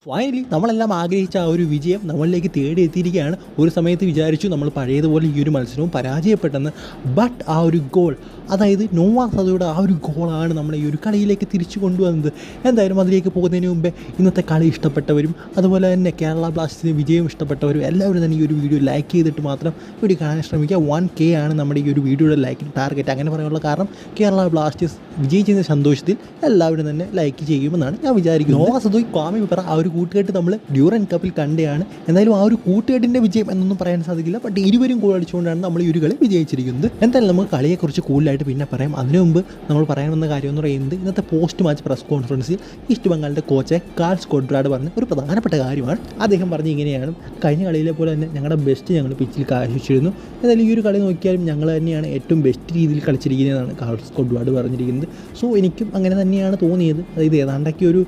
Finally നമ്മളെല്ലാം ആഗ്രഹിച്ച ആ ഒരു വിജയം നമ്മളിലേക്ക് തേടിയെത്തിയിരിക്കുകയാണ്. ഒരു സമയത്ത് വിചാരിച്ചു നമ്മൾ പഴയതുപോലെ ഈ ഒരു മത്സരവും പരാജയപ്പെട്ടെന്ന്. ബട്ട് ആ ഒരു ഗോൾ, അതായത് നോവാ സദയുടെ ആ ഒരു ഗോളാണ് നമ്മളെ ഈ ഒരു കളിയിലേക്ക് തിരിച്ചു കൊണ്ടുവന്നത്. എന്തായാലും അതിലേക്ക് പോകുന്നതിന് മുമ്പേ ഇന്നത്തെ കളി ഇഷ്ടപ്പെട്ടവരും അതുപോലെ തന്നെ കേരള ബ്ലാസ്റ്റേഴ്സിന് വിജയം ഇഷ്ടപ്പെട്ടവരും എല്ലാവരും തന്നെ ഈ ഒരു വീഡിയോ ലൈക്ക് ചെയ്തിട്ട് മാത്രം വീഡിയോ കാണാൻ ശ്രമിക്കുക. 1K ആണ് നമ്മുടെ ഈ ഒരു വീഡിയോയുടെ ലൈക്ക് ടാർഗറ്റ്. അങ്ങനെ പറയാനുള്ള കാരണം കേരള ബ്ലാസ്റ്റേഴ്സ് വിജയിച്ചതിൻ്റെ സന്തോഷത്തിൽ എല്ലാവരും തന്നെ ലൈക്ക് ചെയ്യുമെന്നാണ് ഞാൻ വിചാരിക്കുന്നത്. നോവാ സദോയ് ക്വാമി പെപ്പറ ആ ഒരു കൂട്ടുകെട്ട് നമ്മൾ ഡ്യൂറൻ കപ്പിൽ കണ്ടെയാണ്. എന്തായാലും ആ ഒരു കൂട്ടുകെട്ടിൻ്റെ വിജയം എന്നൊന്നും പറയാൻ സാധിക്കില്ല. ബട്ട് ഇരുവരും ഗോൾ അടിച്ചുകൊണ്ടാണ് നമ്മൾ ഈ ഒരു കളി വിജയിച്ചിരിക്കുന്നത്. എന്തായാലും നമുക്ക് കളിയെക്കുറിച്ച് കൂടുതലായിട്ട് പിന്നെ പറയാം. അതിനു മുമ്പ് നമ്മൾ പറയാൻ വന്ന കാര്യം എന്ന് പറയുന്നത് ഇന്നത്തെ പോസ്റ്റ് മാച്ച് പ്രസ് കോൺഫറൻസിൽ ഈസ്റ്റ് ബംഗാളിൻ്റെ കോച്ചായ കാർൾസ് കൊഡ്രാഡ് പറഞ്ഞ ഒരു പ്രധാനപ്പെട്ട കാര്യമാണ്. അദ്ദേഹം പറഞ്ഞ് ഇങ്ങനെയാണ്: കഴിഞ്ഞ കളിയിലെ പോലെ തന്നെ ഞങ്ങളുടെ ബെസ്റ്റ് ഞങ്ങൾ പിച്ചിൽ കാഴ്ചവെച്ചിരുന്നു. എന്തായാലും ഈ ഒരു കളി നോക്കിയാലും ഞങ്ങൾ തന്നെയാണ് ഏറ്റവും ബെസ്റ്റ് രീതിയിൽ കളിച്ചിരിക്കുന്നതെന്നാണ് കാർൾസ് കൊഡ്രാഡ് പറഞ്ഞിരിക്കുന്നത്. സോ എനിക്കും അങ്ങനെ തന്നെയാണ് തോന്നിയത്. അതായത് ഏതാണ്ടൊക്കെ ഒരു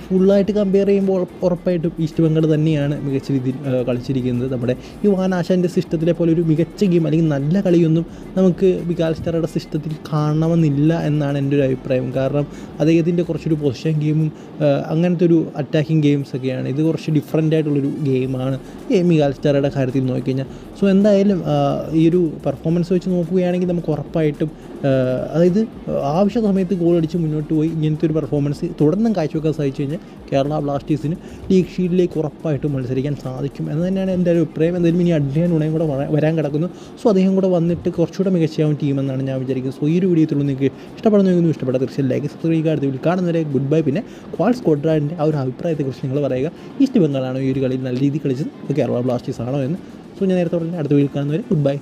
ഫുള്ളായിട്ട് കമ്പയർ ചെയ്യുമ്പോൾ ഉറപ്പായിട്ടും ഈസ്റ്റ് ബംഗാൾ തന്നെയാണ് മികച്ച രീതിയിൽ കളിച്ചിരിക്കുന്നത്. നമ്മുടെ ഈ വാൻ ആശാൻ്റെ സിസ്റ്റത്തിലെ പോലെ ഒരു മികച്ച ഗെയിം അല്ലെങ്കിൽ നല്ല കളിയൊന്നും നമുക്ക് വികാൽ സ്റ്റാറയുടെ സിസ്റ്റത്തിൽ കാണണമെന്നില്ല എന്നാണ് എൻ്റെ ഒരു അഭിപ്രായം. കാരണം അദ്ദേഹത്തിൻ്റെ കുറച്ചൊരു പൊസിഷൻ ഗെയിമും അങ്ങനത്തെ ഒരു അറ്റാക്കിംഗ് ഗെയിംസൊക്കെയാണ്. ഇത് കുറച്ച് ഡിഫറൻ്റ് ആയിട്ടുള്ളൊരു ഗെയിമാണ് വികാൽ സ്റ്റാറയുടെ കാര്യത്തിൽ നോക്കിക്കഴിഞ്ഞാൽ. സോ എന്തായാലും ഈ ഒരു പെർഫോമൻസ് വെച്ച് നോക്കുകയാണെങ്കിൽ നമുക്ക് ഉറപ്പായിട്ടും അതായത് ആവശ്യ സമയത്ത് ഗോൾ അടിച്ച് മുന്നോട്ട് പോയി ഇങ്ങനത്തെ ഒരു പെർഫോമൻസ് തുടർന്നും കാഴ്ചവെക്കാൻ സാധിച്ചു കഴിഞ്ഞാൽ കേരള ബ്ലാസ്റ്റേഴ്സിന് ലീഗ് ഷീൽഡിലേക്ക് ഉറപ്പായിട്ടും മത്സരിക്കാൻ സാധിക്കും എന്ന് തന്നെയാണ് എൻ്റെ ഒരു അഭിപ്രായം. എന്തായാലും ഇനി അഡ്രിയാൻ ഉണയും കൂടെ വരാൻ കിടക്കുന്നു. സോ അദ്ദേഹം കൂടെ വന്നിട്ട് കുറച്ചുകൂടെ മികച്ചയാവും ടീമെന്നാണ് ഞാൻ വിചാരിക്കുന്നത്. സോ ഈ ഒരു വീഡിയോയിലുള്ള നിങ്ങൾക്ക് ഇഷ്ടപ്പെടുന്നതെങ്കിലും ഇഷ്ടപ്പെട്ട തീർച്ചയായും ലൈക്ക് സബ്സ്ക്രൈബ് അടുത്ത കാണുന്നവരെ ഗുഡ് ബൈ. പിന്നെ കാർൾസ് കൊഡ്രാഡിൻ്റെ ആ ഒരു അഭിപ്രായത്തെക്കുറിച്ച് നിങ്ങൾ പറയുക. ഈസ്റ്റ് ബംഗാളാണോ ഈ ഒരു കളിയിൽ നല്ല രീതിയിൽ കളിച്ചത്, കേരള ബ്ലാസ്റ്റേഴ്സ് ആണോ എന്ന്. സോ ഞാൻ നേരത്തെ പറഞ്ഞ അടുത്ത വീഡിയോയിൽ കാണുന്നവരെ ഗുഡ് ബൈ.